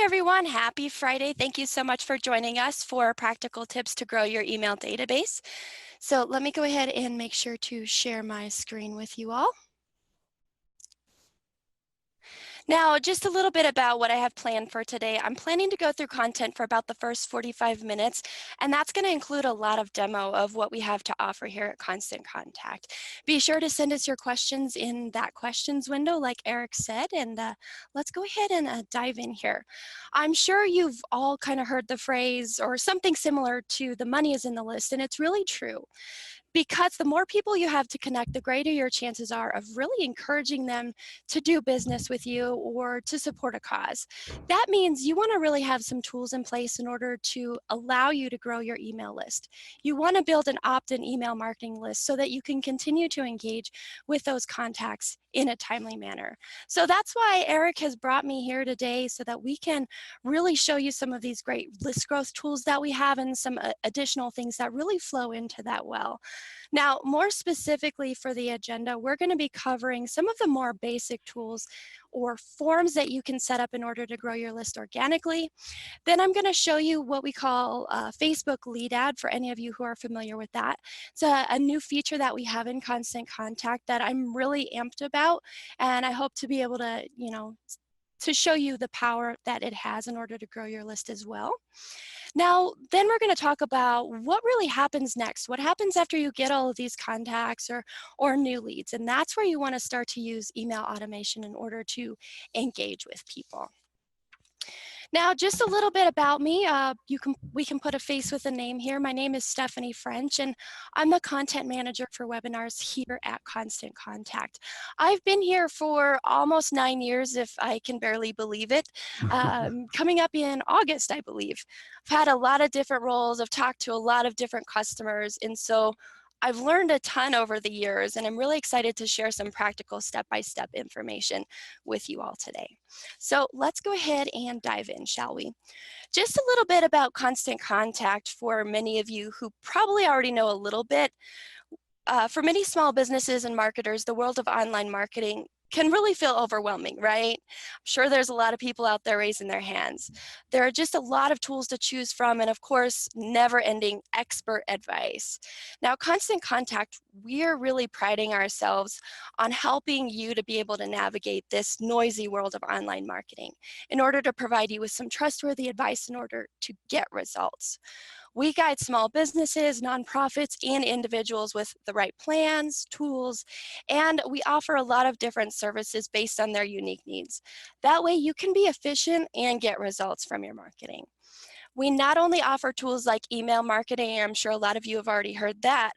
everyone, happy Friday. Thank you so much for joining us for practical tips to grow your email database. So let me go ahead and make sure to share my screen with you all. Now, just a little bit about what I have planned for today. I'm planning to go through content for about the first 45 minutes, and that's going to include a lot of demo of what we have to offer here at Constant Contact. Be sure to send us your questions in that questions window, like Eric said, and let's go ahead and dive in here. I'm sure you've all kind of heard the phrase or something similar to the money is in the list, and it's really true. Because the more people you have to connect, the greater your chances are of really encouraging them to do business with you or to support a cause. That means you want to really have some tools in place in order to allow you to grow your email list. You want to build an opt-in email marketing list so that you can continue to engage with those contacts in a timely manner. So that's why Eric has brought me here today so that we can really show you some of these great list growth tools that we have and some additional things that really flow into that well. Now, more specifically for the agenda, we're going to be covering some of the more basic tools or forms that you can set up in order to grow your list organically. Then I'm going to show you what we call Facebook lead ad for any of you who are familiar with that. It's a new feature that we have in Constant Contact that I'm really amped about, and I hope to be able to, to show you the power that it has in order to grow your list as well. Now, then we're going to talk about what really happens next. What happens after you get all of these contacts or new leads? And that's where you want to start to use email automation in order to engage with people. Now, just a little bit about me. We can put a face with a name here. My name is Stephanie French, and I'm the content manager for webinars here at Constant Contact. I've been here for almost 9 years, if I can barely believe it. Coming up in August, I believe. I've had a lot of different roles. I've talked to a lot of different customers, and so I've learned a ton over the years, and I'm really excited to share some practical step-by-step information with you all today. So let's go ahead and dive in, shall we? Just a little bit about Constant Contact for many of you who probably already know a little bit. For many small businesses and marketers, the world of online marketing can really feel overwhelming, right? I'm sure there's a lot of people out there raising their hands. There are just a lot of tools to choose from, and of course, never-ending expert advice. Now, Constant Contact, we are really priding ourselves on helping you to be able to navigate this noisy world of online marketing in order to provide you with some trustworthy advice in order to get results. We guide small businesses, nonprofits, and individuals with the right plans, tools, and we offer a lot of different services based on their unique needs. That way you can be efficient and get results from your marketing. We not only offer tools like email marketing, I'm sure a lot of you have already heard that,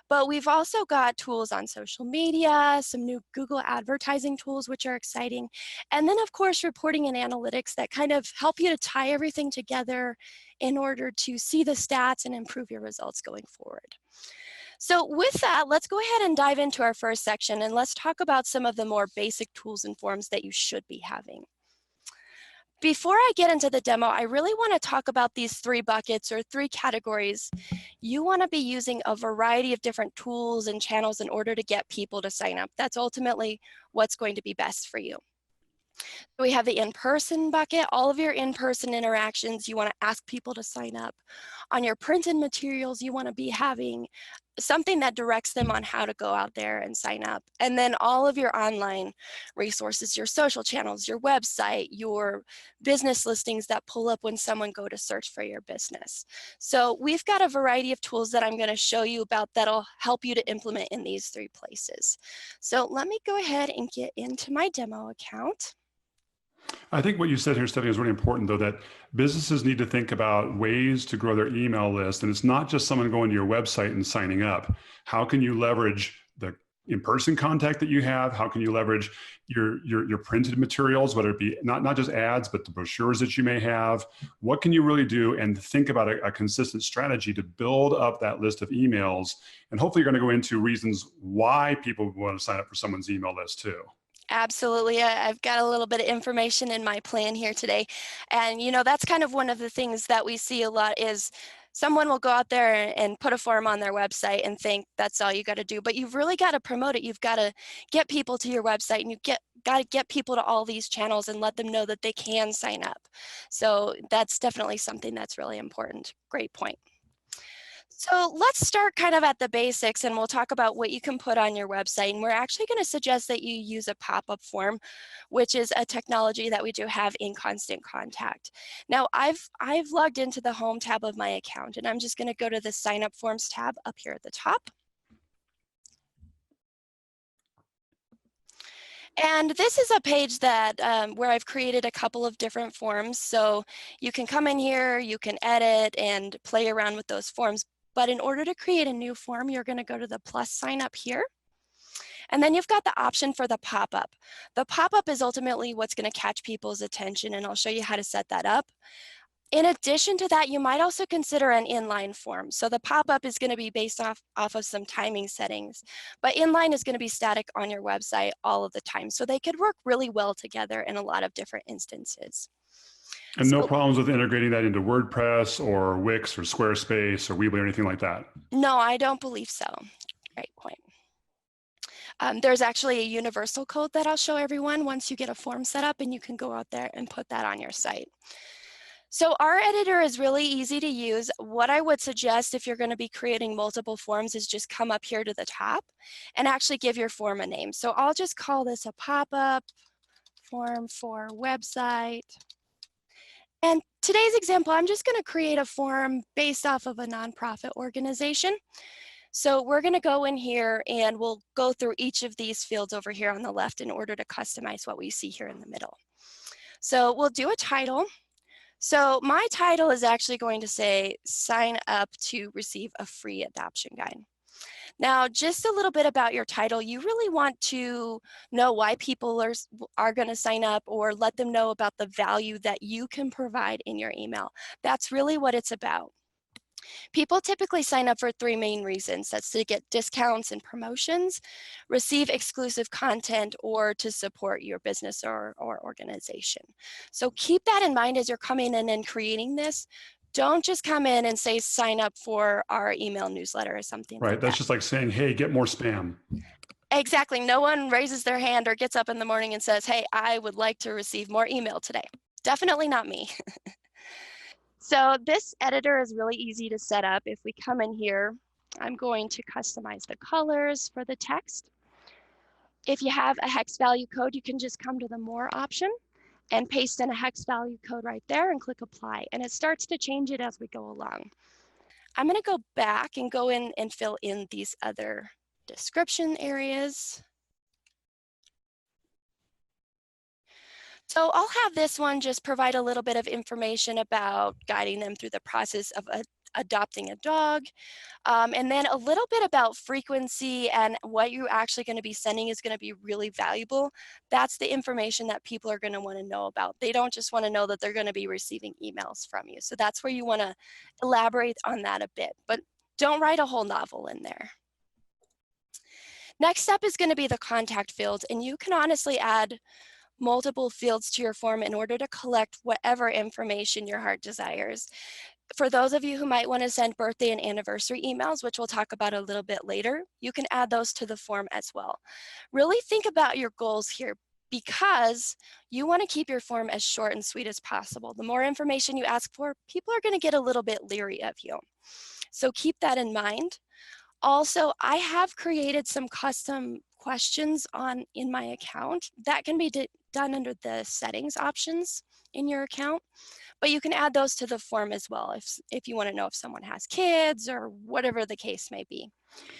but we've also got tools on social media, some new Google advertising tools, which are exciting. And then of course, reporting and analytics that kind of help you to tie everything together in order to see the stats and improve your results going forward. So with that, let's go ahead and dive into our first section, and let's talk about some of the more basic tools and forms that you should be having. Before I get into the demo, I really want to talk about these 3 buckets or 3 categories. You want to be using a variety of different tools and channels in order to get people to sign up. That's ultimately what's going to be best for you. We have the in-person bucket. All of your in-person interactions, you want to ask people to sign up. On your printed materials, you want to be having something that directs them on how to go out there and sign up. And then all of your online resources, your social channels, your website, your business listings that pull up when someone go to search for your business. So we've got a variety of tools that I'm going to show you about that'll help you to implement in these 3 places. So let me go ahead and get into my demo account. I think what you said here, Stephanie, is really important, though, that businesses need to think about ways to grow their email list. And it's not just someone going to your website and signing up. How can you leverage the in-person contact that you have? How can you leverage your printed materials, whether it be not just ads, but the brochures that you may have? What can you really do? And think about a consistent strategy to build up that list of emails. And hopefully you're going to go into reasons why people want to sign up for someone's email list too. Absolutely. I've got a little bit of information in my plan here today. And, that's kind of one of the things that we see a lot is Someone will go out there and put a form on their website and think that's all you got to do, but you've really got to promote it. You've got to get people to your website, and got to get people to all these channels and let them know that they can sign up. So that's definitely something that's really important. Great point. So let's start kind of at the basics, and we'll talk about what you can put on your website. And we're actually going to suggest that you use a pop-up form, which is a technology that we do have in Constant Contact. Now, I've logged into the home tab of my account, and I'm just going to go to the sign up forms tab up here at the top. And this is a page that where I've created a couple of different forms. So you can come in here, you can edit and play around with those forms. But in order to create a new form, you're going to go to the plus sign up here. And then you've got the option for the pop-up. The pop-up is ultimately what's going to catch people's attention, and I'll show you how to set that up. In addition to that, you might also consider an inline form. So the pop-up is going to be based off of some timing settings, but inline is going to be static on your website all of the time. So they could work really well together in a lot of different instances. And no So problems with integrating that into WordPress or Wix or Squarespace or Weebly or anything like that? no, I don't believe so. Great point. There's actually a universal code that I'll show everyone once you get a form set up, and you can go out there and put that on your site. So our editor is really easy to use. What I would suggest if you're going to be creating multiple forms is just come up here to the top and actually give your form a name. So I'll just call this a pop-up form for website. And today's example, I'm just going to create a form based off of a nonprofit organization. So we're going to go in here and we'll go through each of these fields over here on the left in order to customize what we see here in the middle. So we'll do a title. So my title is actually going to say, sign up to receive a free adoption guide. Now, just a little bit about your title. You really want to know why people are going to sign up, or let them know about the value that you can provide in your email. That's really what it's about. People typically sign up for three main reasons. That's to get discounts and promotions, receive exclusive content, or to support your business or organization. So keep that in mind as you're coming in and creating this. Don't just come in and say, sign up for our email newsletter or something like Right. That's that. just like saying, hey, get more spam. Exactly. No one raises their hand or gets up in the morning and says, hey, I would like to receive more email today. Definitely not me. So this editor is really easy to set up. If we come in here, I'm going to customize the colors for the text. If you have a hex value code, you can just come to the more option and paste in a hex value code right there and click apply. And it starts to change it as we go along. I'm going to go back and go in and fill in these other description areas. So I'll have this one just provide a little bit of information about guiding them through the process of adopting a dog. And then a little bit about frequency and what you're actually going to be sending is going to be really valuable. That's the information that people are going to want to know about. They don't just want to know that they're going to be receiving emails from you. So that's where you want to elaborate on that a bit, but don't write a whole novel in there. Next up is going to be the contact field, and you can honestly add multiple fields to your form in order to collect whatever information your heart desires. For those of you who might want to send birthday and anniversary emails, which we'll talk about a little bit later, you can add those to the form as well. Really think about your goals here, because you want to keep your form as short and sweet as possible. The more information you ask for, people are going to get a little bit leery of you. So keep that in mind. Also, I have created some custom questions in my account that can be done under the settings options in your account, but you can add those to the form as well if you want to know if someone has kids or whatever the case may be.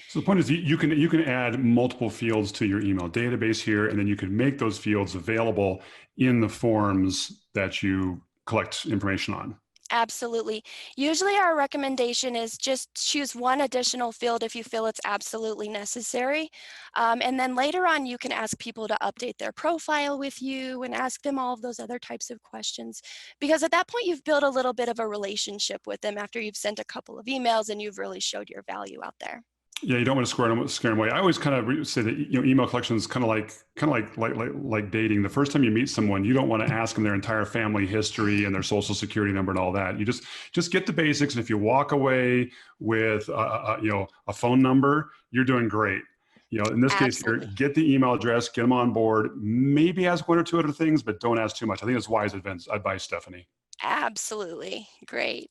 So the point is you can add multiple fields to your email database here, and then you can make those fields available in the forms that you collect information on. Absolutely. Usually our recommendation is just choose one additional field if you feel it's absolutely necessary. And then later on, you can ask people to update their profile with you and ask them all of those other types of questions. Because at that point, you've built a little bit of a relationship with them after you've sent a couple of emails and you've really showed your value out there. Yeah, you don't want to scare them away. I always kind of say that email collection is kind of like dating. The first time you meet someone, you don't want to ask them their entire family history and their social security number and all that. You just get the basics, and if you walk away with a phone number, you're doing great. In this case here, Absolutely. get the email address, get them on board. Maybe ask one or two other things, but don't ask too much. I think it's wise advice, Stephanie. Absolutely. Great.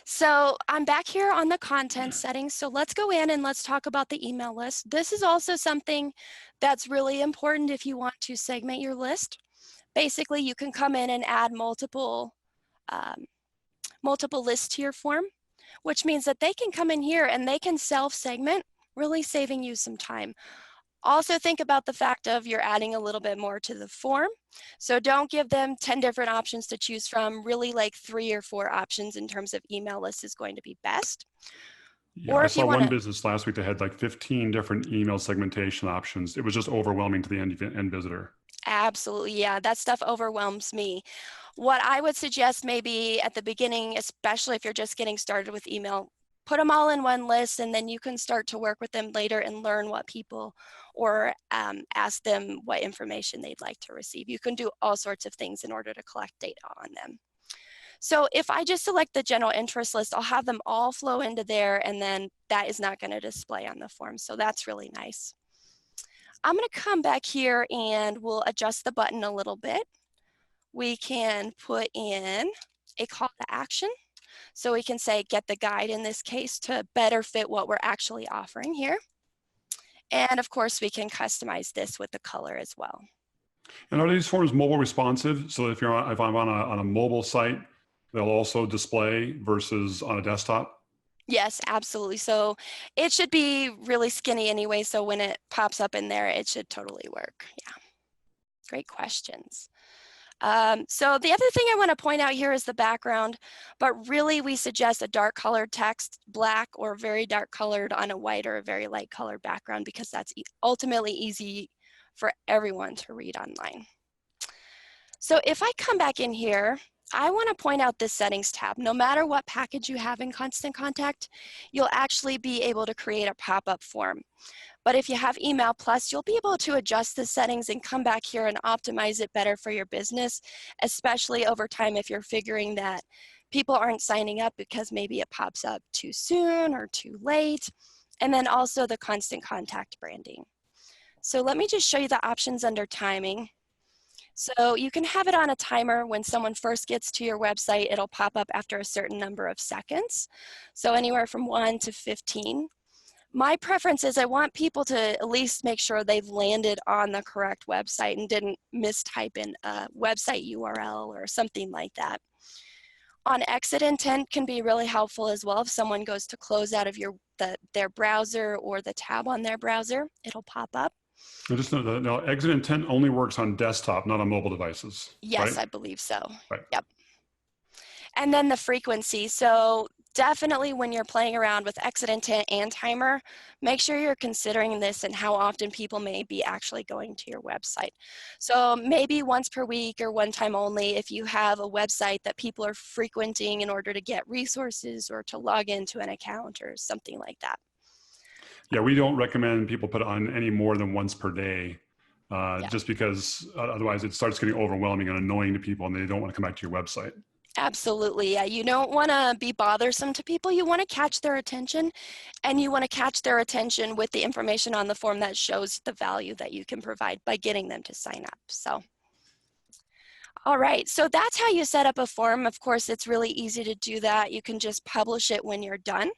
So I'm back here on the content settings. So let's go in and let's talk about the email list. This is also something that's really important if you want to segment your list. Basically, you can come in and add um, multiple lists to your form, which means that they can come in here and they can self-segment, really saving you some time. Also think about the fact of you're adding a little bit more to the form. So don't give them 10 different options to choose from. Really like 3 or 4 options in terms of email lists is going to be best. Yeah, Or I if you saw want one to, business last week that had like 15 different email segmentation options. It was just overwhelming to the end visitor. absolutely, yeah, that stuff overwhelms me. What I would suggest maybe at the beginning, especially if you're just getting started with email, put them all in one list and then you can start to work with them later and learn what people or ask them what information they'd like to receive. You can do all sorts of things in order to collect data on them. So if I just select the general interest list, I'll have them all flow into there and then that is not going to display on the form. So that's really nice. I'm going to come back here and we'll adjust the button a little bit. We can put in a call to action. So we can say get the guide in this case to better fit what we're actually offering here. And of course, we can customize this with the color as well. And are these forms mobile responsive? So if I'm on a mobile site, they'll also display versus on a desktop? Yes, absolutely. So it should be really skinny anyway. So when it pops up in there, it should totally work. Yeah, great questions. So the other thing I want to point out here is the background, but really we suggest a dark colored text, black or very dark colored on a white or a very light colored background because that's ultimately easy for everyone to read online. So if I come back in here, I want to point out this settings tab. No matter what package you have in Constant Contact, you'll actually be able to create a pop-up form. But if you have Email Plus, you'll be able to adjust the settings and come back here and optimize it better for your business, especially over time if you're figuring that people aren't signing up because maybe it pops up too soon or too late. And then also the Constant Contact branding. So let me just show you the options under timing. So you can have it on a timer. When someone first gets to your website, it'll pop up after a certain number of seconds. So anywhere from 1 to 15. My preference is I want people to at least make sure they've landed on the correct website and didn't mistype in a website URL or something like that. On exit intent can be really helpful as well. If someone goes to close out of their browser or the tab on their browser, it'll pop up. I just know that now exit intent only works on desktop, not on mobile devices, Yes, right? I believe so. Right. Yep. And then the frequency. So definitely when you're playing around with exit intent and timer, make sure you're considering this and how often people may be actually going to your website. So maybe once per week or one time only if you have a website that people are frequenting in order to get resources or to log into an account or something like that. Yeah, we don't recommend people put it on any more than once per day, Yeah. just because otherwise it starts getting overwhelming and annoying to people and they don't want to come back to your website. Absolutely. Yeah. You don't want to be bothersome to people. You want to catch their attention and you want to catch their attention with the information on the form that shows the value that you can provide by getting them to sign up. So, all right. So that's how you set up a form. Of course, it's really easy to do that. You can just publish it when you're done.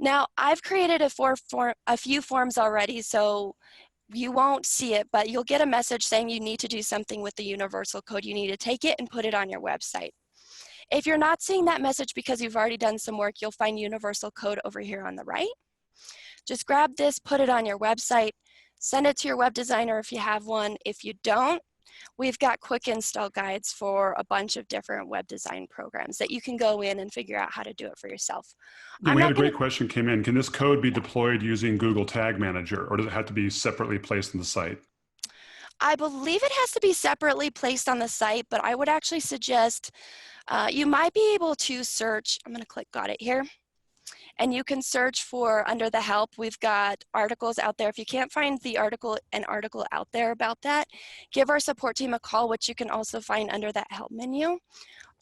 Now, I've created a few forms already, so you won't see it, but you'll get a message saying you need to do something with the universal code. You need to take it and put it on your website. If you're not seeing that message because you've already done some work, you'll find universal code over here on the right. Just grab this, put it on your website, send it to your web designer if you have one. If you don't, we've got quick install guides for a bunch of different web design programs that you can go in and figure out how to do it for yourself. Yeah, I'm we had not a going great to, question came in. Can this code be deployed using Google Tag Manager, or does it have to be separately placed in the site? I believe it has to be separately placed on the site, but I would actually suggest you might be able to search, I'm going to click got it here, and you can search for under the help. We've got articles out there. If you can't find an article out there about that, give our support team a call, which you can also find under that help menu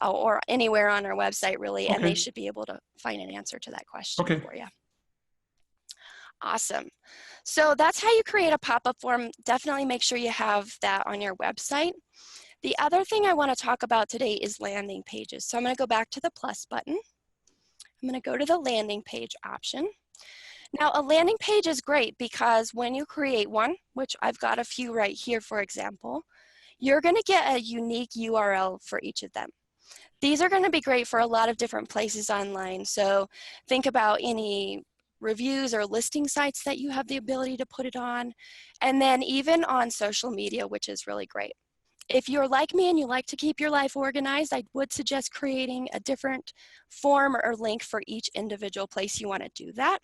or anywhere on our website really, and they Okay. should be able to find an answer to that question Okay. for you. Awesome. So that's how you create a pop-up form. Definitely make sure you have that on your website. The other thing I want to talk about today is landing pages. So I'm going to go back to the plus button. I'm going to go to the landing page option. Now, a landing page is great because when you create one, which I've got a few right here, for example, you're going to get a unique URL for each of them. These are going to be great for a lot of different places online. So think about any reviews or listing sites that you have the ability to put it on, and then even on social media, which is really great. If you're like me and you like to keep your life organized, I would suggest creating a different form or link for each individual place you want to do that.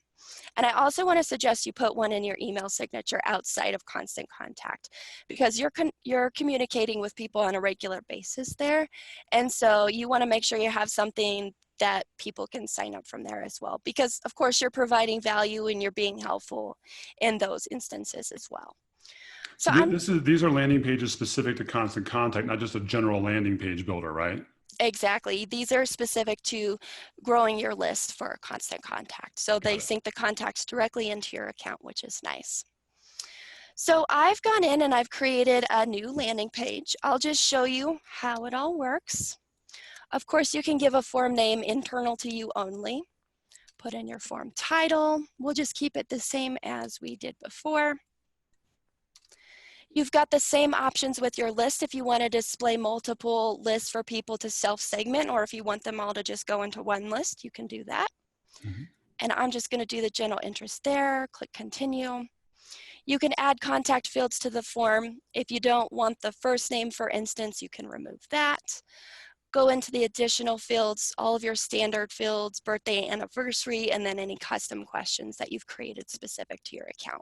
And I also want to suggest you put one in your email signature outside of Constant Contact, because you're communicating with people on a regular basis there. And so you want to make sure you have something that people can sign up from there as well, because of course you're providing value and you're being helpful in those instances as well. So These are landing pages specific to Constant Contact, not just a general landing page builder, right? Exactly. These are specific to growing your list for Constant Contact. So they sync the contacts directly into your account, which is nice. So I've gone in and I've created a new landing page. I'll just show you how it all works. Of course, you can give a form name internal to you only. Put in your form title. We'll just keep it the same as we did before. You've got the same options with your list if you want to display multiple lists for people to self-segment, or if you want them all to just go into one list, you can do that. Mm-hmm. And I'm just going to do the general interest there. Click continue. You can add contact fields to the form. If you don't want the first name, for instance, you can remove that. Go into the additional fields, all of your standard fields, birthday, anniversary, and then any custom questions that you've created specific to your account.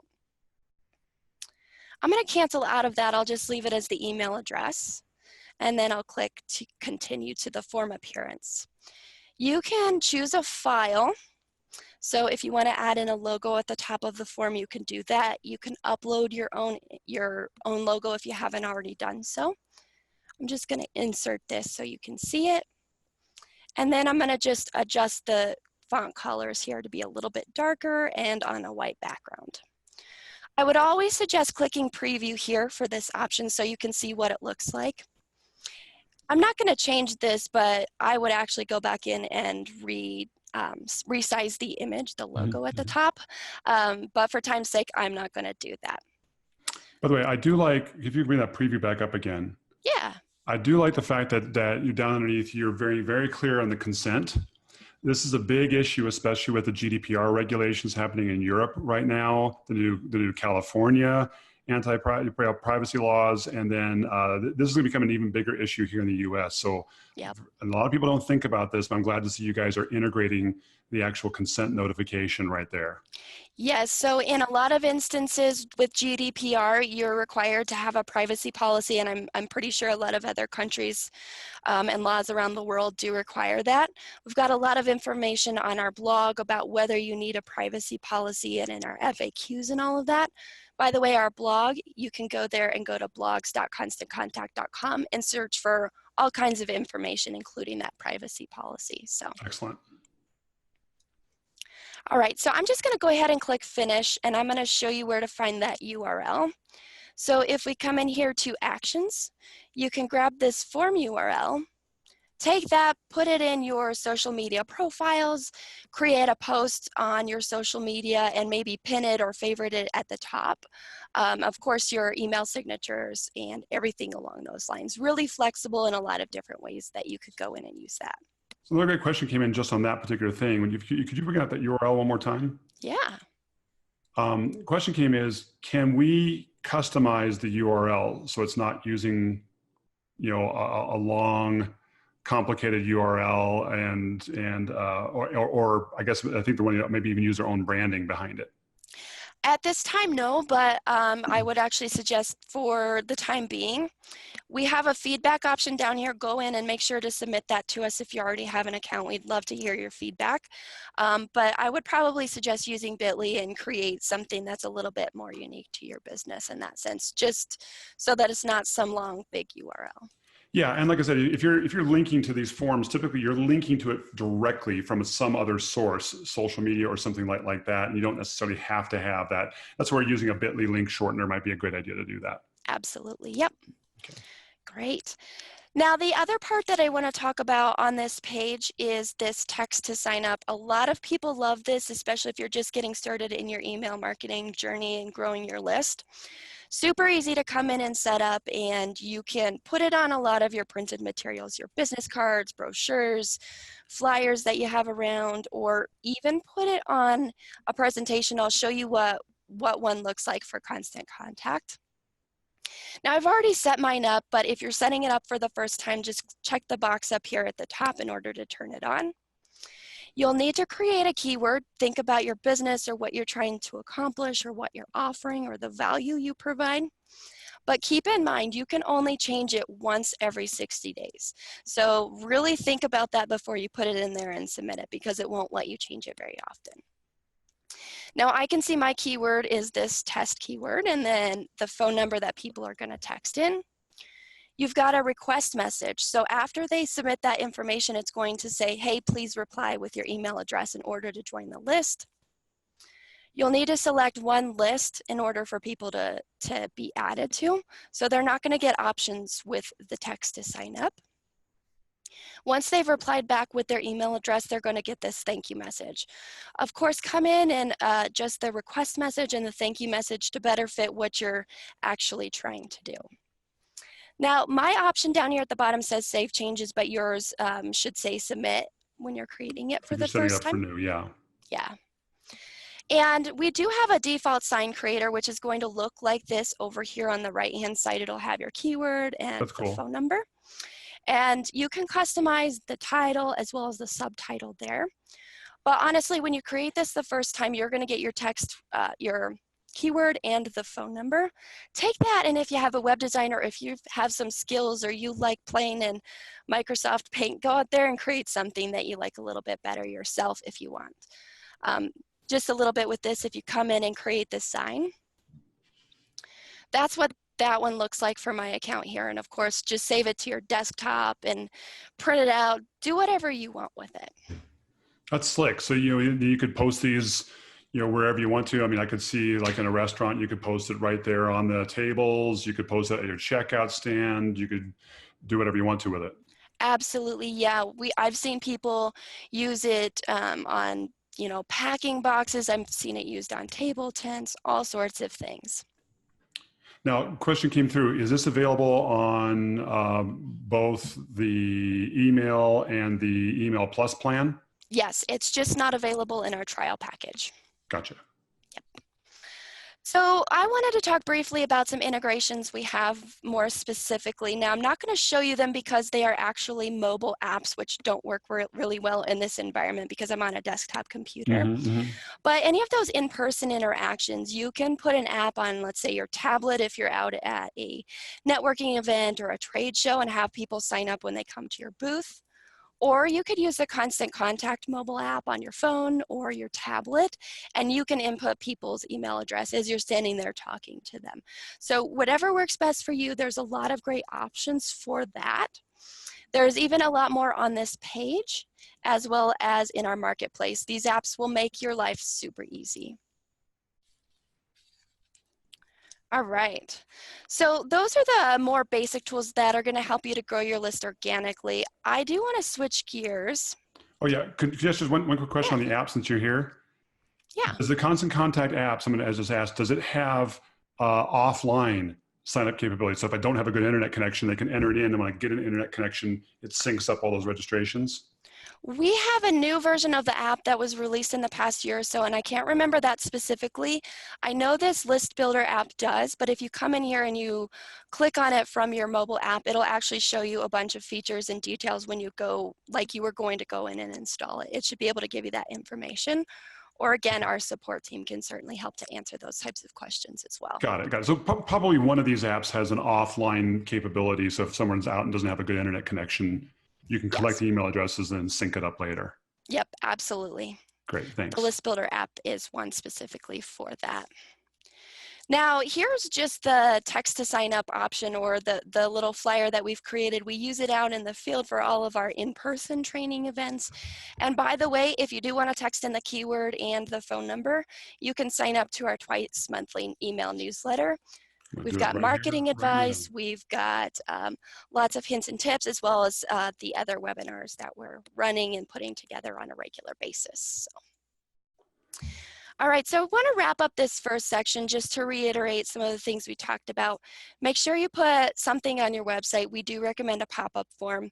I'm going to cancel out of that. I'll just leave it as the email address, and then I'll click to continue to the form appearance. You can choose a file. So if you want to add in a logo at the top of the form, you can do that. You can upload your own logo if you haven't already done so. I'm just going to insert this so you can see it. And then I'm going to just adjust the font colors here to be a little bit darker and on a white background. I would always suggest clicking preview here for this option so you can see what it looks like. I'm not going to change this, but I would actually go back in and resize the image, the logo at the top. But for time's sake, I'm not going to do that. By the way, I do like, if you bring that preview back up again. Yeah. I do like the fact that you down underneath, you're very, very clear on the consent. This is a big issue, especially with the GDPR regulations happening in Europe right now, the new California anti-privacy laws, and then this is going to become an even bigger issue here in the U.S. So yep. A lot of people don't think about this, but I'm glad to see you guys are integrating the actual consent notification right there. Yes, so in a lot of instances with GDPR, you're required to have a privacy policy, and I'm pretty sure a lot of other countries and laws around the world do require that. We've got a lot of information on our blog about whether you need a privacy policy and in our FAQs and all of that. By the way, our blog, you can go there and go to blogs.constantcontact.com and search for all kinds of information, including that privacy policy. So excellent. All right, so I'm just going to go ahead and click finish, and I'm going to show you where to find that URL. So if we come in here to actions, you can grab this form URL, take that, put it in your social media profiles, create a post on your social media, and maybe pin it or favorite it at the top. Of course, your email signatures and everything along those lines. Really flexible in a lot of different ways that you could go in and use that. So another great question came in just on that particular thing. Could you bring out that URL one more time? Yeah. Question came is, can we customize the URL so it's not using, a long, complicated URL or I guess I think the one maybe even use their own branding behind it? At this time, no, but I would actually suggest for the time being, we have a feedback option down here. Go in and make sure to submit that to us if you already have an account. We'd love to hear your feedback. But I would probably suggest using Bitly and create something that's a little bit more unique to your business in that sense, just so that it's not some long, big URL. Yeah, and like I said, if you're linking to these forms, typically you're linking to it directly from some other source, social media or something like that, and you don't necessarily have to have that. That's where using a Bitly link shortener might be a good idea to do that. Absolutely. Yep. Okay. Great. Now, the other part that I want to talk about on this page is this text to sign up. A lot of people love this, especially if you're just getting started in your email marketing journey and growing your list. Super easy to come in and set up, and you can put it on a lot of your printed materials, your business cards, brochures, flyers that you have around, or even put it on a presentation. I'll show you what one looks like for Constant Contact. Now, I've already set mine up, but if you're setting it up for the first time, just check the box up here at the top in order to turn it on. You'll need to create a keyword. Think about your business or what you're trying to accomplish or what you're offering or the value you provide. But keep in mind, you can only change it once every 60 days. So really think about that before you put it in there and submit it, because it won't let you change it very often. Now I can see my keyword is this test keyword, and then the phone number that people are going to text in. You've got a request message. So after they submit that information, it's going to say, hey, please reply with your email address in order to join the list. You'll need to select one list in order for people to be added to. So they're not going to get options with the text to sign up. Once they've replied back with their email address, they're going to get this thank you message. Of course, come in and adjust the request message and the thank you message to better fit what you're actually trying to do. Now, my option down here at the bottom says save changes, but yours should say submit when you're creating it for If you're the setting it first up for time. new, yeah. Yeah. And we do have a default sign creator, which is going to look like this over here on the right-hand side. It'll have your keyword and That's the cool. phone number. And you can customize the title as well as the subtitle there. But honestly, when you create this the first time, you're going to get your text, your keyword and the phone number. Take that, and if you have a web designer, if you have some skills or you like playing in Microsoft Paint, go out there and create something that you like a little bit better yourself if you want. Just a little bit with this, if you come in and create this sign, that's what that one looks like for my account here. And of course, just save it to your desktop and print it out. Do whatever you want with it. That's slick. So you could post these, wherever you want to. I mean, I could see like in a restaurant, you could post it right there on the tables. You could post it at your checkout stand. You could do whatever you want to with it. Absolutely, yeah. I've seen people use it on packing boxes. I've seen it used on table tents, all sorts of things. Now, question came through. Is this available on both the email and the email plus plan? Yes, it's just not available in our trial package. Gotcha. Yep. So I wanted to talk briefly about some integrations we have more specifically. Now, I'm not going to show you them because they are actually mobile apps, which don't work really well in this environment because I'm on a desktop computer. But any of those in-person interactions, you can put an app on, let's say, your tablet if you're out at a networking event or a trade show and have people sign up when they come to your booth. Or you could use the Constant Contact mobile app on your phone or your tablet, and you can input people's email address as you're standing there talking to them. So whatever works best for you, there's a lot of great options for that. There's even a lot more on this page, as well as in our marketplace. These apps will make your life super easy. All right, so those are the more basic tools that are going to help you to grow your list organically. I do want to switch gears. Oh yeah, could you ask just one quick question Yeah. on the app since you're here? Yeah. Does the Constant Contact app, someone has just asked, does it have offline sign up capability? So if I don't have a good internet connection, they can enter it in, and when I get an internet connection, it syncs up all those registrations? We have a new version of the app that was released in the past year or so, and I can't remember that specifically. I know this list builder app does, but if you come in here and you click on it from your mobile app, it'll actually show you a bunch of features and details when you go, like you were going to go in and install it. It should be able to give you that information. or again, our support team can certainly help to answer those types of questions as well. Got it. Got it. So probably one of these apps has an offline capability. So if someone's out and doesn't have a good internet connection, you can collect Yes. the email addresses and sync it up later. Yep, absolutely. Great. The Thanks. List Builder app is one specifically for that. Now, here's just the text to sign up option, or the little flyer that we've created. We use it out in the field for all of our in-person training events. And by the way, if you do want to text in the keyword and the phone number, you can sign up to our twice monthly email newsletter. We've got Right here, marketing right now. advice, we've got lots of hints and tips, as well as the other webinars that we're running and putting together on a regular basis. So. All right, so I want to wrap up this first section just to reiterate some of the things we talked about. Make sure you put something on your website. We do recommend a pop-up form.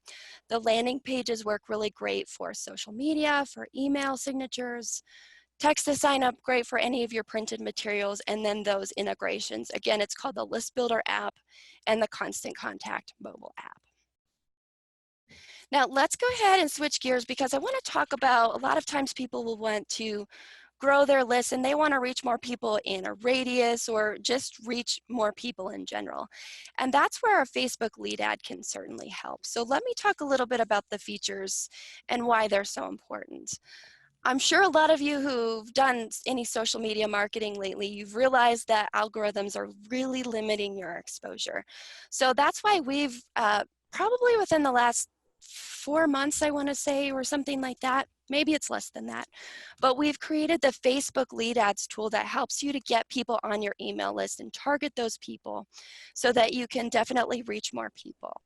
The landing pages work really great for social media, for email signatures, text to sign up, great for any of your printed materials, and then those integrations. Again, it's called the List Builder app and the Constant Contact mobile app. Now let's go ahead and switch gears, because I want to talk about, a lot of times people will want to grow their list and they want to reach more people in a radius, or just reach more people in general. And that's where our Facebook lead ad can certainly help. So let me talk a little bit about the features and why they're so important. I'm sure a lot of you who've done any social media marketing lately, you've realized that algorithms are really limiting your exposure. So that's why we've probably within the last 4 months, I want to say, or something like that. Maybe it's less than that. But we've created the Facebook lead ads tool that helps you to get people on your email list and target those people so that you can definitely reach more people.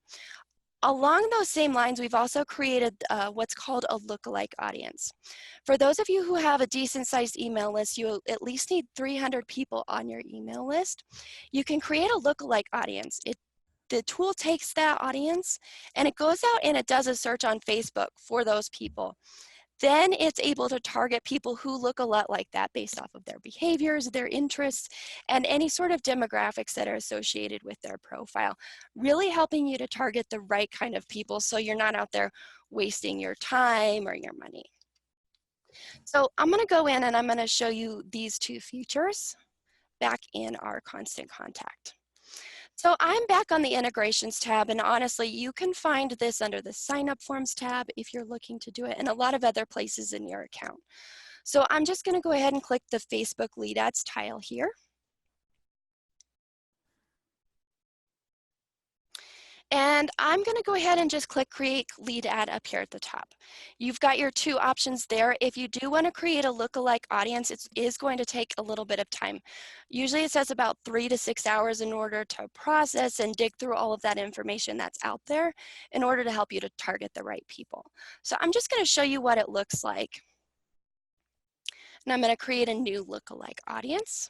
Along those same lines, we've also created what's called a lookalike audience. For those of you who have a decent sized email list, you at least need 300 people on your email list. You can create a lookalike audience. The tool takes that audience and it goes out and it does a search on Facebook for those people. Then it's able to target people who look a lot like that based off of their behaviors, their interests, and any sort of demographics that are associated with their profile, really helping you to target the right kind of people so you're not out there wasting your time or your money. So I'm going to go in and I'm going to show you these two features back in our Constant Contact. So I'm back on the integrations tab, and honestly, you can find this under the sign up forms tab if you're looking to do it, and a lot of other places in your account. So I'm just going to go ahead and click the Facebook lead ads tile here. And I'm going to go ahead and just click create lead ad up here at the top. You've got your two options there. If you do want to create a lookalike audience, it is going to take a little bit of time. Usually it says about 3 to 6 hours in order to process and dig through all of that information that's out there in order to help you to target the right people. So I'm just going to show you what it looks like. And I'm going to create a new lookalike audience.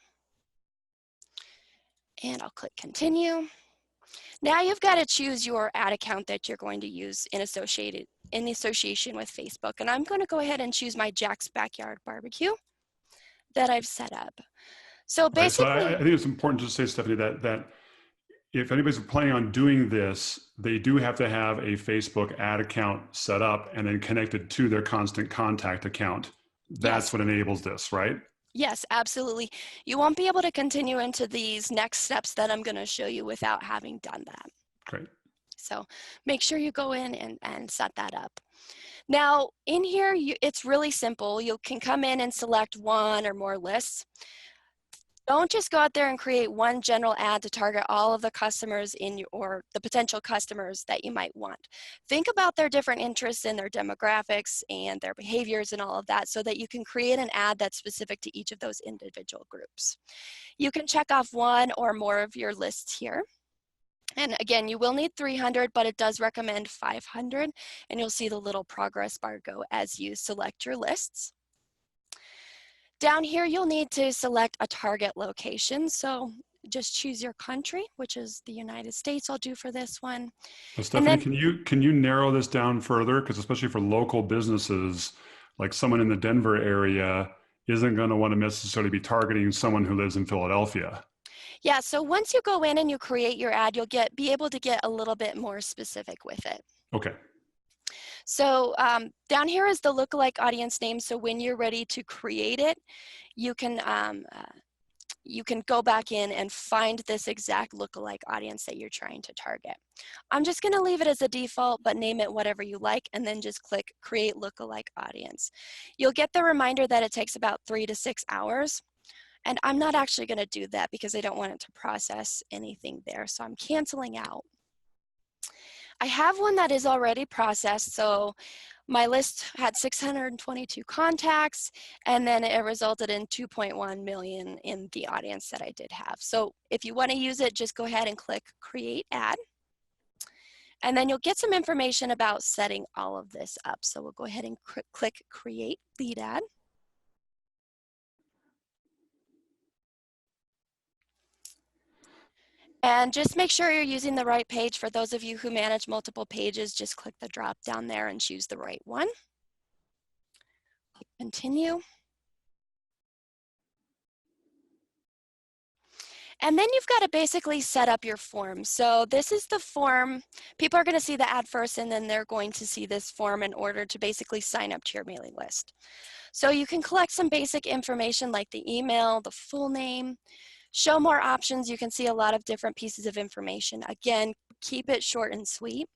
And I'll click continue. Now you've got to choose your ad account that you're going to use in association with Facebook. And I'm going to go ahead and choose my Jack's Backyard Barbecue that I've set up. So basically, Right, so I think it's important to say, Stephanie, that if anybody's planning on doing this, they do have to have a Facebook ad account set up and then connected to their Constant Contact account. That's what enables this, right? Yes, absolutely. You won't be able to continue into these next steps that I'm going to show you without having done that. Great. So make sure you go in and set that up. Now in here, it's really simple. You can come in and select one or more lists. Don't just go out there and create one general ad to target all of the customers or the potential customers that you might want. Think about their different interests and their demographics and their behaviors and all of that so that you can create an ad that's specific to each of those individual groups. You can check off one or more of your lists here. And again, you will need 300, but it does recommend 500, and you'll see the little progress bar go as you select your lists. Down here, you'll need to select a target location. So just choose your country, which is the United States. I'll do for this one. Well, Stephanie, can you narrow this down further? Because especially for local businesses, like someone in the Denver area isn't going to want to necessarily be targeting someone who lives in Philadelphia. Yeah, so once you go in and you create your ad, you'll be able to get a little bit more specific with it. Okay. So down here is the lookalike audience name. So when you're ready to create it, you can go back in and find this exact lookalike audience that you're trying to target. I'm just going to leave it as a default, but name it whatever you like, and then just click Create Lookalike Audience. You'll get the reminder that it takes about 3 to 6 hours, and I'm not actually going to do that because I don't want it to process anything there, so I'm canceling out. I have one that is already processed, so my list had 622 contacts, and then it resulted in 2.1 million in the audience that I did have. So if you want to use it, just go ahead and click Create Ad. And then you'll get some information about setting all of this up. So we'll go ahead and click Create Lead Ad. And just make sure you're using the right page. For those of you who manage multiple pages, just click the drop down there and choose the right one. Click Continue. And then you've got to basically set up your form. So this is the form. People are going to see the ad first, and then they're going to see this form in order to basically sign up to your mailing list. So you can collect some basic information like the email, the full name. Show more options. You can see a lot of different pieces of information. Again, keep it short and sweet.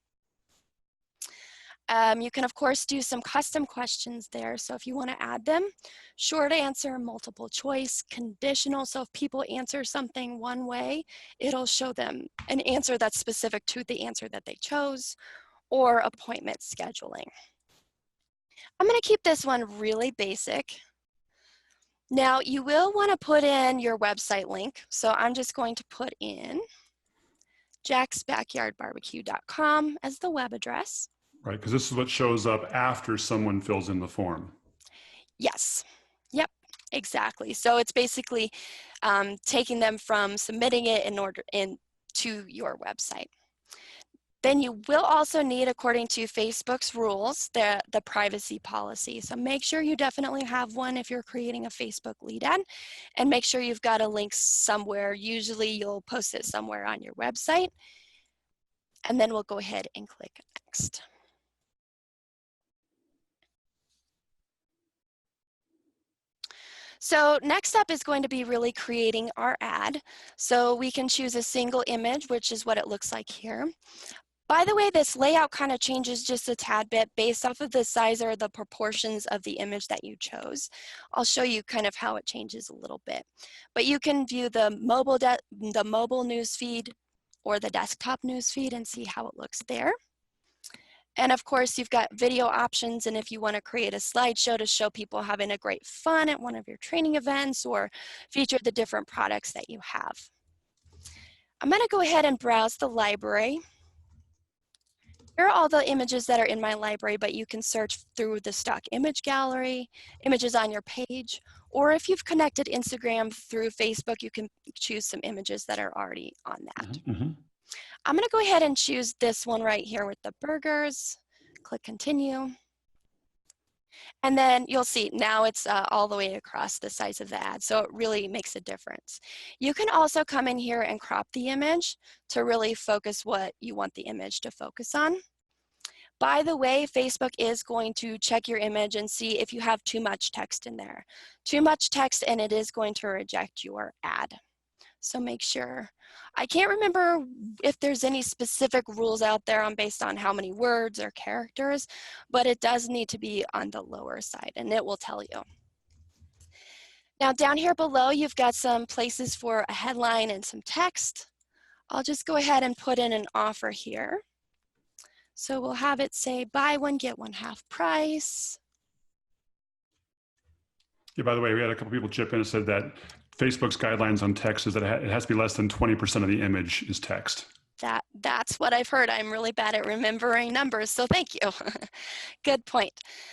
You can, of course, do some custom questions there. So if you want to add them, short answer, multiple choice, conditional. So if people answer something one way, it'll show them an answer that's specific to the answer that they chose, or appointment scheduling. I'm going to keep this one really basic. Now, you will want to put in your website link. So I'm just going to put in jacksbackyardbarbecue.com as the web address. Right, because this is what shows up after someone fills in the form. Yes. Yep, exactly. So it's basically taking them from submitting it to your website. Then you will also need, according to Facebook's rules, the privacy policy. So make sure you definitely have one if you're creating a Facebook lead ad, and make sure you've got a link somewhere. Usually you'll post it somewhere on your website, and then we'll go ahead and click Next. So next up is going to be really creating our ad. So we can choose a single image, which is what it looks like here. By the way, this layout kind of changes just a tad bit based off of the size or the proportions of the image that you chose. I'll show you kind of how it changes a little bit. But you can view the mobile news feed or the desktop news feed and see how it looks there. And of course, you've got video options, and if you want to create a slideshow to show people having a great fun at one of your training events or feature the different products that you have. I'm going to go ahead and browse the library. Here are all the images that are in my library, but you can search through the stock image gallery, images on your page, or if you've connected Instagram through Facebook, you can choose some images that are already on that. Mm-hmm. I'm going to go ahead and choose this one right here with the burgers. Click Continue. And then you'll see now it's all the way across the size of the ad, so it really makes a difference. You can also come in here and crop the image to really focus what you want the image to focus on. By the way, Facebook is going to check your image and see if you have too much text in there. Too much text, and it is going to reject your ad. So make sure. I can't remember if there's any specific rules out there based on how many words or characters, but it does need to be on the lower side, and it will tell you. Now down here below, you've got some places for a headline and some text. I'll just go ahead and put in an offer here. So we'll have it say, buy one, get one half price. Yeah, by the way, we had a couple people chip in and said that Facebook's guidelines on text is that it has to be less than 20% of the image is text. That's what I've heard. I'm really bad at remembering numbers, so thank you. Good point.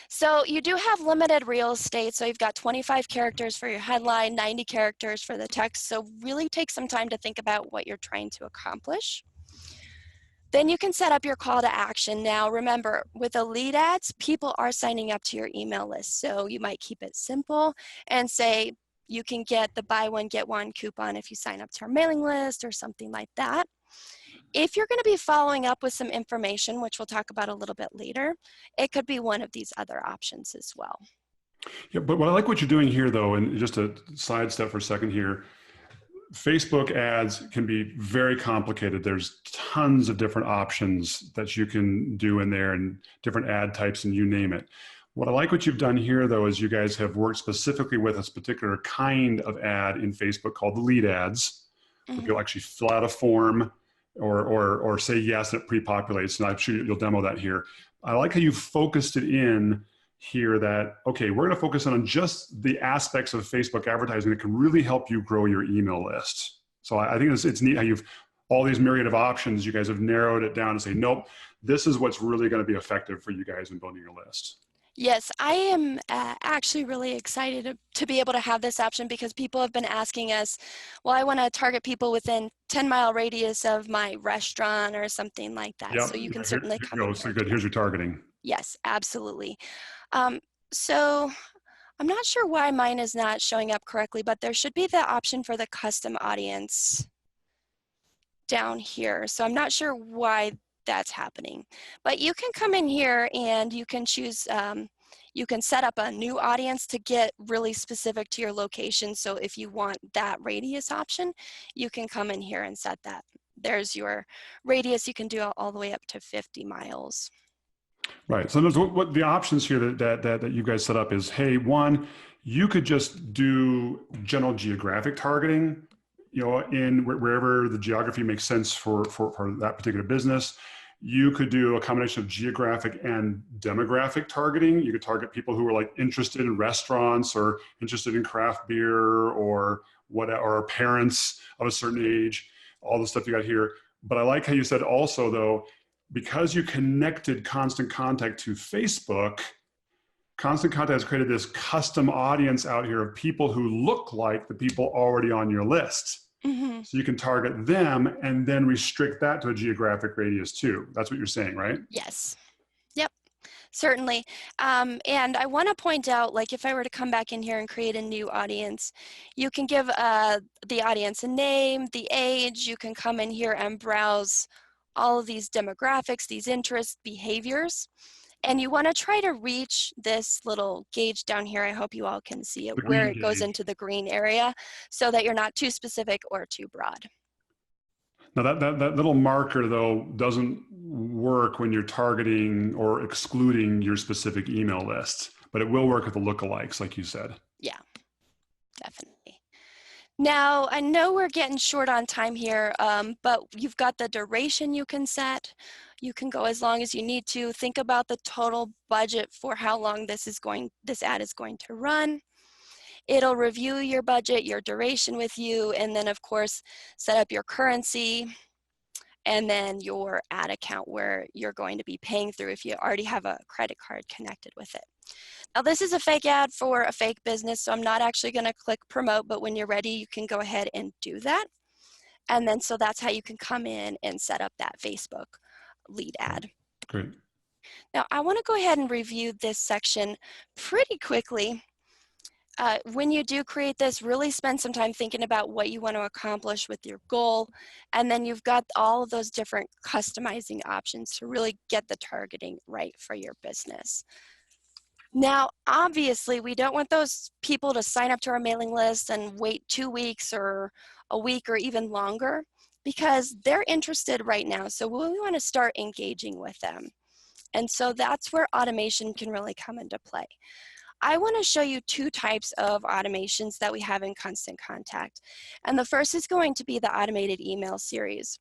So you do have limited real estate, so you've got 25 characters for your headline, 90 characters for the text, so really take some time to think about what you're trying to accomplish. Then you can set up your call to action. Now remember, with the lead ads, people are signing up to your email list, so you might keep it simple and say you can get the buy one, get one coupon if you sign up to our mailing list or something like that. If you're going to be following up with some information, which we'll talk about a little bit later, it could be one of these other options as well. Yeah, but what I like what you're doing here, though, and just to sidestep for a second here, Facebook ads can be very complicated. There's tons of different options that you can do in there and different ad types and you name it. What I like what you've done here, though, is you guys have worked specifically with a particular kind of ad in Facebook called the lead ads, where Mhm. people actually fill out a form or say yes, and it pre-populates. And I'm sure you'll demo that here. I like how you focused it in here that, okay, we're going to focus on just the aspects of Facebook advertising that can really help you grow your email list. So I think it's neat how you've all these myriad of options, you guys have narrowed it down to say, nope, this is what's really going to be effective for you guys in building your list. Yes, I am actually really excited to be able to have this option because people have been asking us, well, I want to target people within 10-mile radius of my restaurant or something like that. Yep. So you can Here certainly you come in go. here So and do good. that. Here's your targeting. Yes, absolutely. Um, so I'm not sure why mine is not showing up correctly, but there should be the option for the custom audience down here. So I'm not sure why that's happening, but you can come in here and you can choose, you can set up a new audience to get really specific to your location. So if you want that radius option, you can come in here and set that. There's your radius. You can do all the way up to 50 miles. Right. So there's what the options here that you guys set up is, hey, one, you could just do general geographic targeting, in wherever the geography makes sense for that particular business. You could do a combination of geographic and demographic targeting. You could target people who are like interested in restaurants or interested in craft beer or parents of a certain age, all the stuff you got here. But I like how you said also, though, because you connected Constant Contact to Facebook, Constant Contact has created this custom audience out here of people who look like the people already on your list. Mm-hmm. So you can target them and then restrict that to a geographic radius too. That's what you're saying, right? Yes. Yep. Certainly. And I want to point out, like if I were to come back in here and create a new audience, you can give the audience a name, the age, you can come in here and browse all of these demographics, these interests, behaviors, and you want to try to reach this little gauge down here. I hope you all can see it, The where green it goes gauge. into the green area so that you're not too specific or too broad. Now that little marker though doesn't work when you're targeting or excluding your specific email list, but it will work with the lookalikes, like you said. Yeah, definitely. Now, I know we're getting short on time here, but you've got the duration you can set. You can go as long as you need to. Think about the total budget for how long this ad is going to run. It'll review your budget, your duration with you, and then of course, set up your currency and then your ad account where you're going to be paying through if you already have a credit card connected with it. Now this is a fake ad for a fake business, so I'm not actually going to click promote, but when you're ready, you can go ahead and do that. And then so that's how you can come in and set up that Facebook lead ad. Great. Now I want to go ahead and review this section pretty quickly. When you do create this, really spend some time thinking about what you want to accomplish with your goal. And then you've got all of those different customizing options to really get the targeting right for your business. Now, obviously, we don't want those people to sign up to our mailing list and wait 2 weeks or a week or even longer because they're interested right now. So we want to start engaging with them. And so that's where automation can really come into play. I want to show you two types of automations that we have in Constant Contact. And the first is going to be the automated email series.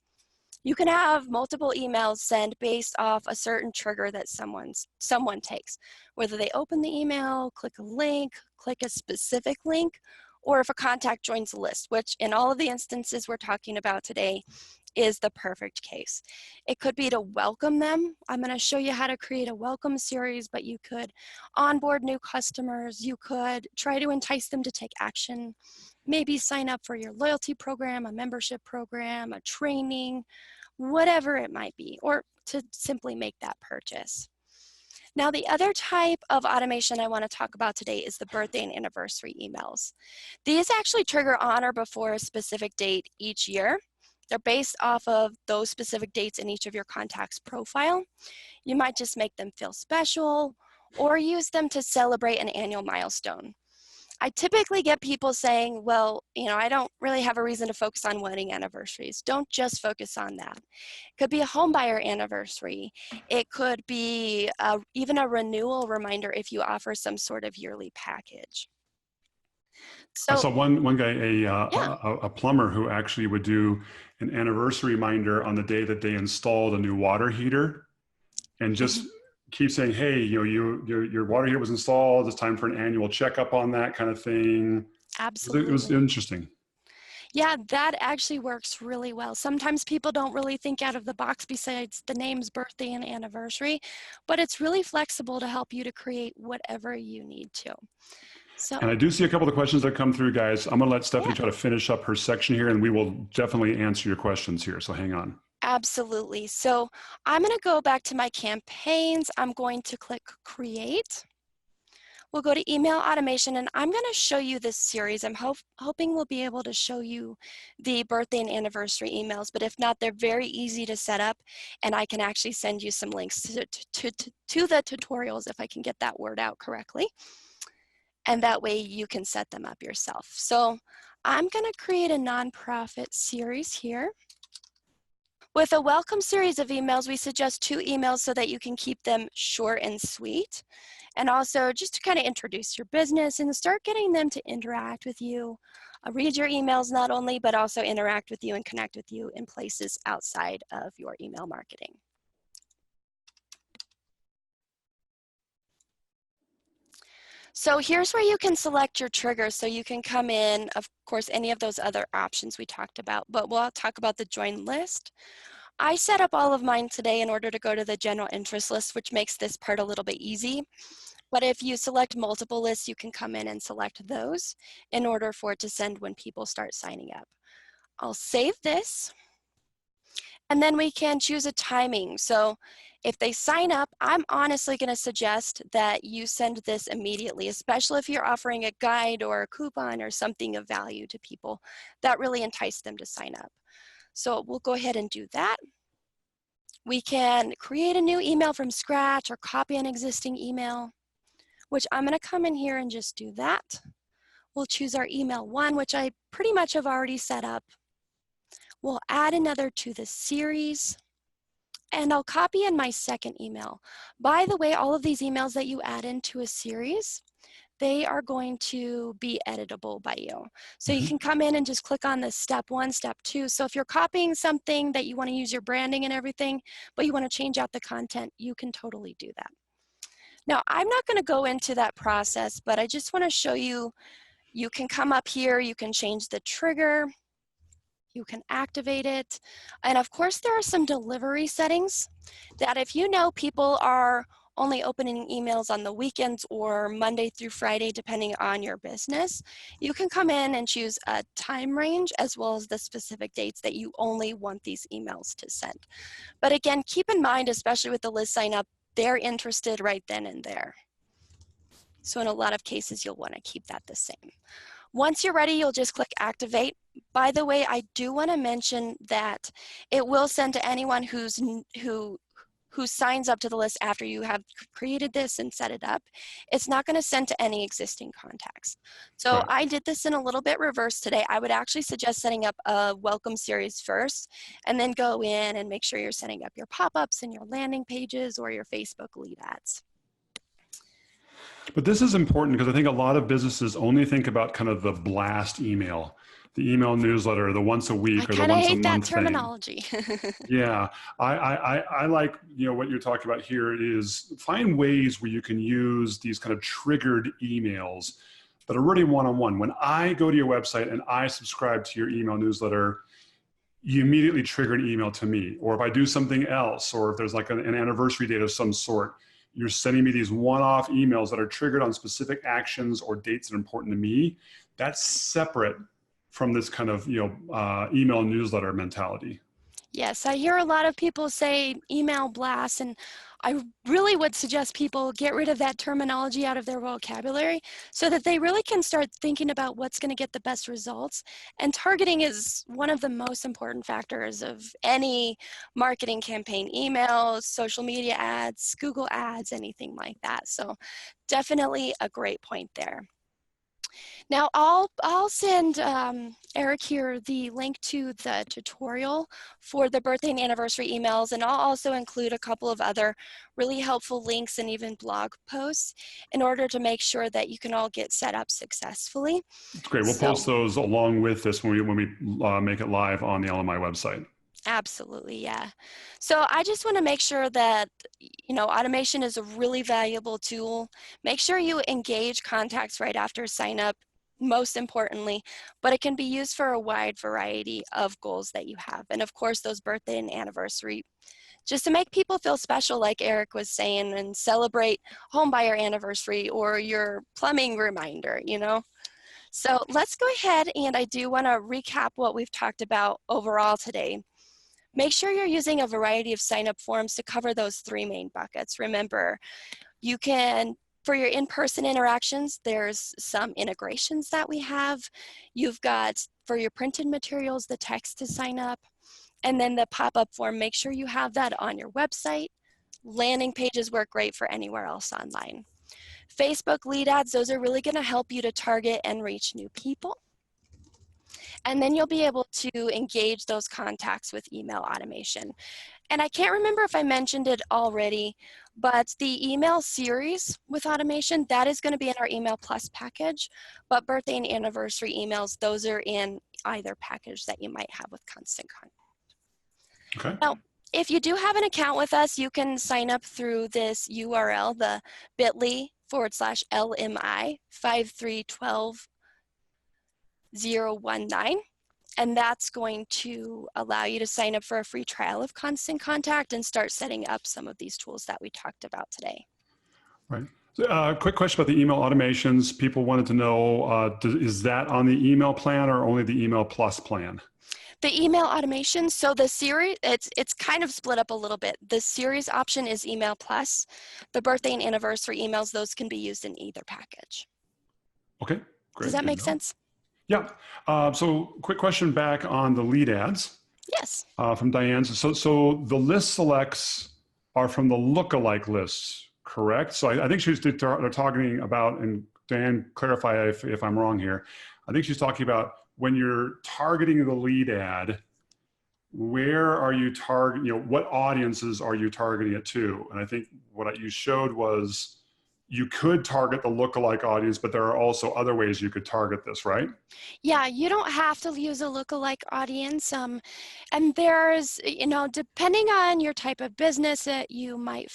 You can have multiple emails sent based off a certain trigger that someone takes, whether they open the email, click a link, click a specific link, or if a contact joins the list, which in all of the instances we're talking about today is the perfect case. It could be to welcome them. I'm going to show you how to create a welcome series, but you could onboard new customers. You could try to entice them to take action, maybe sign up for your loyalty program, a membership program, a training, whatever it might be, or to simply make that purchase. Now, the other type of automation I want to talk about today is the birthday and anniversary emails. These actually trigger on or before a specific date each year. They're based off of those specific dates in each of your contacts' profile. You might just make them feel special or use them to celebrate an annual milestone. I typically get people saying, well, I don't really have a reason to focus on wedding anniversaries. Don't just focus on that. It could be a home buyer anniversary. It could be even a renewal reminder if you offer some sort of yearly package. I So saw one guy, yeah. a plumber, who actually would do an anniversary reminder on the day that they installed a new water heater, and just Mhm. keep saying, "Hey, your water heater was installed. It's time for an annual checkup on that," kind of thing. It was Absolutely. interesting. Yeah, that actually works really well. Sometimes people don't really think out of the box besides the names, birthday, and anniversary, but it's really flexible to help you to create whatever you need to. And So, I do see a couple of questions that come through, guys. I'm going to let Stephanie yeah, try to finish up her section here, and we will definitely answer your questions here. So hang on. absolutely. So I'm going to go back to my campaigns. I'm going to click Create. We'll go to email automation, and I'm going to show you this series. I'm hoping we'll be able to show you the birthday and anniversary emails, but if not, they're very easy to set up, and I can actually send you some links to the tutorials if I can get that word out correctly, and that way you can set them up yourself. So I'm going to create a nonprofit series here. With a welcome series of emails, we suggest 2 emails so that you can keep them short and sweet. And also just to kind of introduce your business and start getting them to interact with you, read your emails not only, but also interact with you and connect with you in places outside of your email marketing. So here's where you can select your triggers. So you can come in, of course, any of those other options we talked about, but we'll talk about the join list. I set up all of mine today in order to go to the general interest list, which makes this part a little bit easy. But if you select multiple lists, you can come in and select those in order for it to send when people start signing up. I'll save this, and then we can choose a timing. So if they sign up, I'm honestly going to suggest that you send this immediately, especially if you're offering a guide or a coupon or something of value to people that really entice them to sign up. So we'll go ahead and do that. We can create a new email from scratch or copy an existing email, which I'm going to come in here and just do that. We'll choose our email 1, which I pretty much have already set up. We'll add another to the series, and I'll copy in my second email. By the way, all of these emails that you add into a series, they are going to be editable by you. So you can come in and just click on the step 1, step 2. So if you're copying something that you want to use your branding and everything, but you want to change out the content, you can totally do that. Now, I'm not going to go into that process, but I just want to show you, you can come up here, you can change the trigger, you can activate it. And of course, there are some delivery settings that if you know people are only opening emails on the weekends or Monday through Friday, depending on your business, you can come in and choose a time range as well as the specific dates that you only want these emails to send. But again, keep in mind, especially with the list sign up, they're interested right then and there. So in a lot of cases, you'll want to keep that the same. Once you're ready, you'll just click activate. By the way, I do want to mention that it will send to anyone who signs up to the list after you have created this and set it up. It's not going to send to any existing contacts. So Right. I did this in a little bit reverse today. I would actually suggest setting up a welcome series first, and then go in and make sure you're setting up your pop-ups and your landing pages or your Facebook lead ads. But this is important because I think a lot of businesses only think about kind of the blast email, the email newsletter, the once a I week or the kind of once a hate that month thing. terminology. Yeah, I like, what you're talking about here is find ways where you can use these kind of triggered emails that are really one-on-one. When I go to your website and I subscribe to your email newsletter, you immediately trigger an email to me. Or if I do something else, or if there's like an anniversary date of some sort, you're sending me these one-off emails that are triggered on specific actions or dates that are important to me. That's separate from this kind of email newsletter mentality. Yes, I hear a lot of people say email blasts, and I really would suggest people get rid of that terminology out of their vocabulary so that they really can start thinking about what's going to get the best results. And targeting is one of the most important factors of any marketing campaign: emails, social media ads, Google ads, anything like that. So definitely a great point there. Now I'll send Eric here the link to the tutorial for the birthday and anniversary emails, and I'll also include a couple of other really helpful links and even blog posts in order to make sure that you can all get set up successfully. It's great. We'll post So those along with this when we make it live on the LMI website. absolutely, yeah. So I just want to make sure that, automation is a really valuable tool. Make sure you engage contacts right after sign up, most importantly, but it can be used for a wide variety of goals that you have. And of course, those birthday and anniversary, just to make people feel special, like Eric was saying, and celebrate home buyer anniversary or your plumbing reminder. So let's go ahead, and I do want to recap what we've talked about overall today. Make sure you're using a variety of sign-up forms to cover those three main buckets. Remember, you can, for your in-person interactions, there's some integrations that we have. You've got, for your printed materials, the text to sign up, and then the pop-up form. Make sure you have that on your website. Landing pages work great for anywhere else online. Facebook lead ads, those are really going to help you to target and reach new people. And then you'll be able to engage those contacts with email automation. And I can't remember if I mentioned it already, but the email series with automation, that is going to be in our Email Plus package. But birthday and anniversary emails, those are in either package that you might have with Constant Contact. Okay. Now, if you do have an account with us, you can sign up through this URL, the bit.ly/LMI 5312019. And that's going to allow you to sign up for a free trial of Constant Contact and start setting up some of these tools that we talked about today. Right. Quick question about the email automations. People wanted to know, is that on the email plan or only the email plus plan? The email automation, so the series, it's kind of split up a little bit. The series option is Email Plus. The birthday and anniversary emails, those can be used in either package. Okay, great. Does that make sense? Yeah. So quick question back on the lead ads. Yes. From Diane. So the list selects are from the lookalike lists, correct? So I think they're talking about, and Diane, clarify if I'm wrong here. I think she's talking about when you're targeting the lead ad, where are you what audiences are you targeting it to? And I think what you showed was you could target the lookalike audience, but there are also other ways you could target this, right? Yeah, you don't have to use a lookalike audience. And there's, depending on your type of business, that you might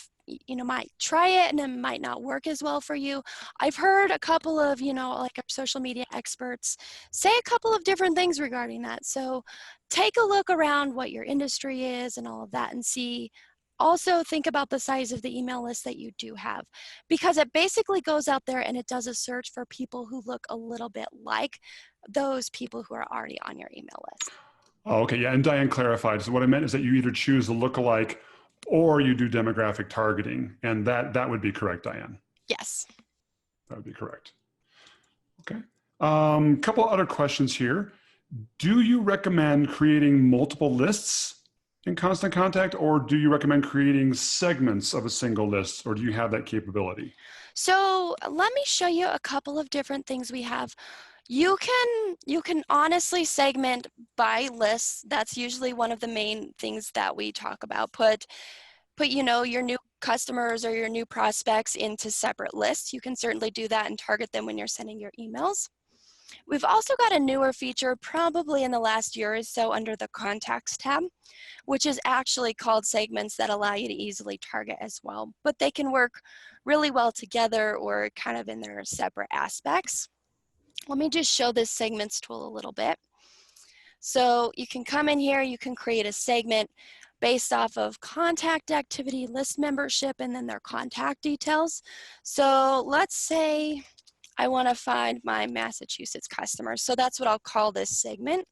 try it and it might not work as well for you. I've heard a couple of, like our social media experts say a couple of different things regarding that. So take a look around what your industry is and all of that and see. Also think about the size of the email list that you do have, because it basically goes out there and it does a search for people who look a little bit like those people who are already on your email list. Oh, okay, yeah, and Diane clarified. So what I meant is that you either choose the lookalike or you do demographic targeting, and that would be correct, Diane. Yes. That would be correct. Okay. Couple other questions here. Do you recommend creating multiple lists in Constant Contact, or do you recommend creating segments of a single list, or do you have that capability? So let me show you a couple of different things we have. You can honestly segment by lists. That's usually one of the main things that we talk about. Put your new customers or your new prospects into separate lists. You can certainly do that and target them when you're sending your emails. We've also got a newer feature, probably in the last year or so, under the Contacts tab, which is actually called segments, that allow you to easily target as well. But they can work really well together or kind of in their separate aspects. Let me just show this segments tool a little bit. So you can come in here, you can create a segment based off of contact activity, list membership, and then their contact details. So let's say I want to find my Massachusetts customers. So that's what I'll call this segment.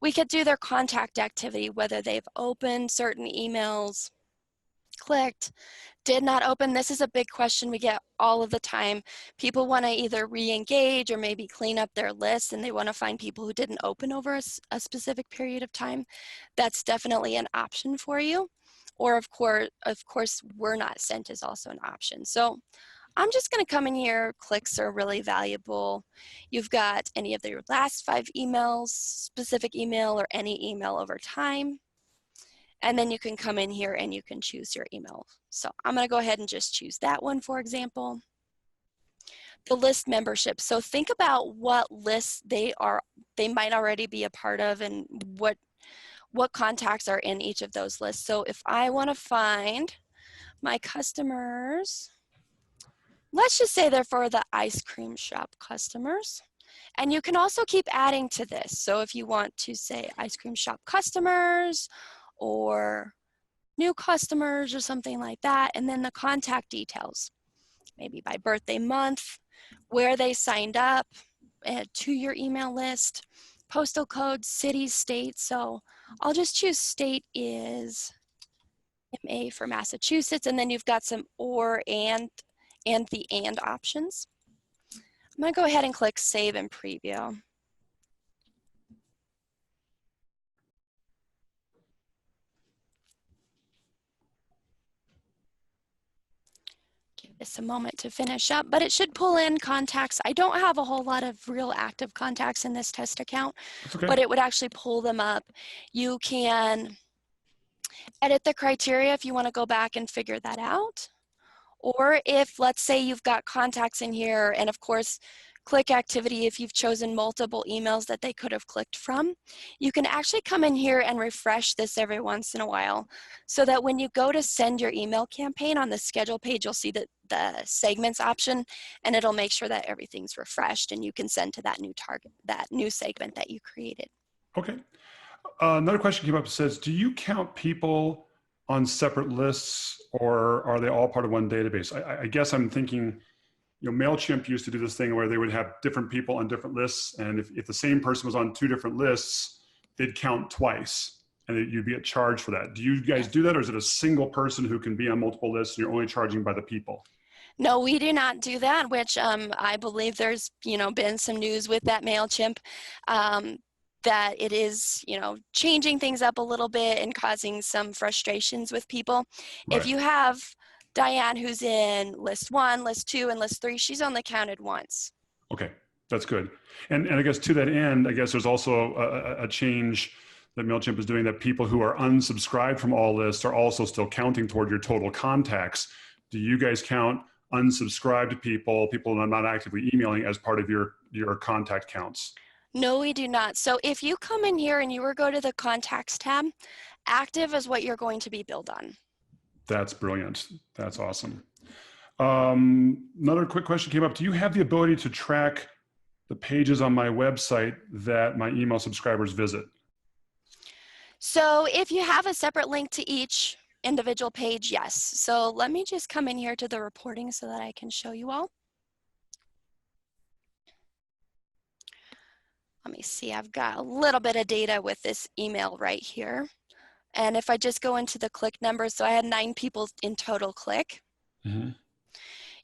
We could do their contact activity, whether they've opened certain emails, clicked, did not open. This is a big question we get all of the time. People want to either re-engage or maybe clean up their list, and they want to find people who didn't open over a specific period of time. That's definitely an option for you. Or of course, were not sent is also an option. So I'm just going to come in here. Clicks are really valuable. You've got any of your last 5 emails, specific email, or any email over time. And then you can come in here and you can choose your email. So I'm going to go ahead and just choose that one, for example. The list membership. So think about what lists they might already be a part of, and what contacts are in each of those lists. So if I want to find my customers, let's just say they're for the ice cream shop customers. And you can also keep adding to this. So if you want to say ice cream shop customers or new customers or something like that, and then the contact details, maybe by birthday month, where they signed up, to your email list, postal code, city, state. So I'll just choose state is MA for Massachusetts, and then you've got some or and the and options. I'm going to go ahead and click Save and Preview. Give this a moment to finish up, but it should pull in contacts. I don't have a whole lot of real active contacts in this test account, Okay. but it would actually pull them up. You can edit the criteria if you want to go back and figure that out. Or if, let's say, you've got contacts in here, and of course, click activity, if you've chosen multiple emails that they could have clicked from, you can actually come in here and refresh this every once in a while, so that when you go to send your email campaign on the schedule page, you'll see the segments option, and it'll make sure that everything's refreshed and you can send to that new target, that new segment that you created. Okay. Another question came up. Says, do you count people on separate lists, or are they all part of one database? I guess I'm thinking, MailChimp used to do this thing where they would have different people on different lists. And if the same person was on 2 different lists, they'd count twice and you'd get charged for that. Do you guys do that? Or is it a single person who can be on multiple lists and you're only charging by the people? No, we do not do that, which I believe there's, been some news with that MailChimp. That it is, changing things up a little bit and causing some frustrations with people. Right. If you have Diane who's in list 1, list 2, and list 3, she's only counted once. Okay, that's good. And I guess to that end, I guess there's also a change that MailChimp is doing, that people who are unsubscribed from all lists are also still counting toward your total contacts. Do you guys count unsubscribed people that are not actively emailing, as part of your contact counts? No, we do not. So if you come in here and you were go to the contacts tab, active is what you're going to be billed on. That's brilliant. That's awesome. Another quick question came up. Do you have the ability to track the pages on my website that my email subscribers visit? So if you have a separate link to each individual page, yes. So let me just come in here to the reporting so that I can show you all. Let me see, I've got a little bit of data with this email right here. And if I just go into the click numbers, so I had 9 people in total click. Mm-hmm.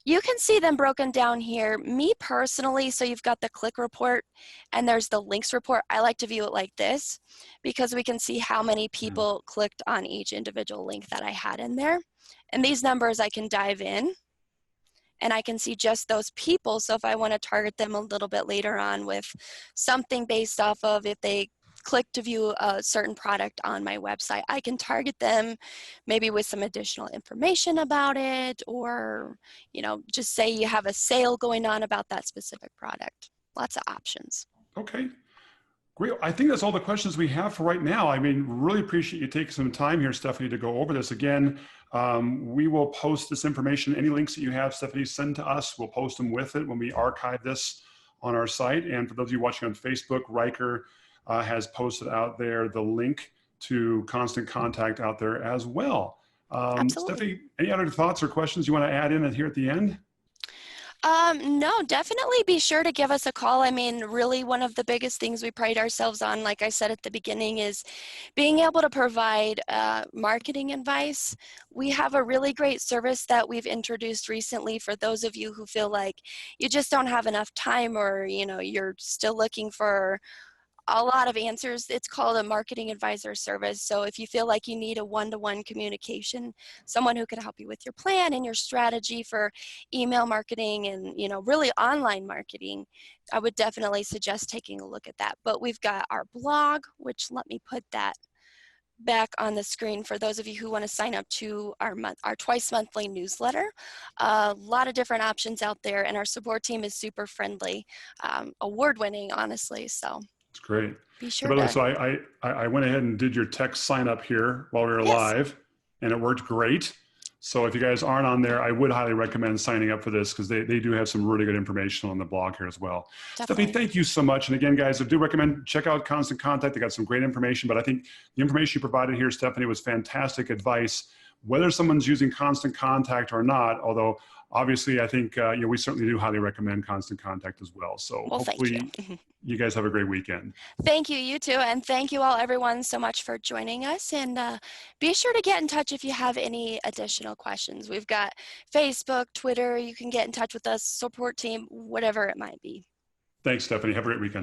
You can see them broken down here. Me personally, so you've got the click report and there's the links report. I like to view it like this because we can see how many people clicked on each individual link that I had in there. And these numbers I can dive in and I can see just those people. So if I want to target them a little bit later on with something based off of if they click to view a certain product on my website, I can target them maybe with some additional information about it, or, just say you have a sale going on about that specific product. Lots of options. Okay. Great. I think that's all the questions we have for right now. I mean, really appreciate you taking some time here, Stephanie, to go over this. Again, we will post this information. Any links that you have, Stephanie, send to us. We'll post them with it when we archive this on our site. And for those of you watching on Facebook, Riker has posted out there the link to Constant Contact out there as well. Absolutely. Stephanie, any other thoughts or questions you want to add in here at the end? No, definitely be sure to give us a call. I mean, really, one of the biggest things we pride ourselves on, like I said at the beginning, is being able to provide marketing advice. We have a really great service that we've introduced recently for those of you who feel like you just don't have enough time, or you're still looking for a lot of answers. It's called a marketing advisor service. So if you feel like you need a one-to-one communication, someone who can help you with your plan and your strategy for email marketing and, really online marketing, I would definitely suggest taking a look at that. But we've got our blog, which, let me put that back on the screen for those of you who want to sign up to our twice monthly newsletter. A lot of different options out there, and our support team is super friendly, award-winning, honestly. So It's great. be Hey, sure by the way, to. so I went ahead and did your text sign up here while we were Yes, live, and it worked great. So if you guys aren't on there, I would highly recommend signing up for this because they do have some really good information on the blog here as well. Stephanie, definitely. thank you so much. And again, guys, I do recommend check out Constant Contact. They got some great information, but I think the information you provided here, Stephanie, was fantastic advice. Whether someone's using Constant Contact or not, although obviously I think we certainly do highly recommend Constant Contact as well. So Well, thank you. hopefully you guys have a great weekend. Thank you, you too. And thank you all, everyone, so much for joining us. And be sure to get in touch if you have any additional questions. We've got Facebook, Twitter. You can get in touch with us, support team, whatever it might be. Thanks, Stephanie. Have a great weekend.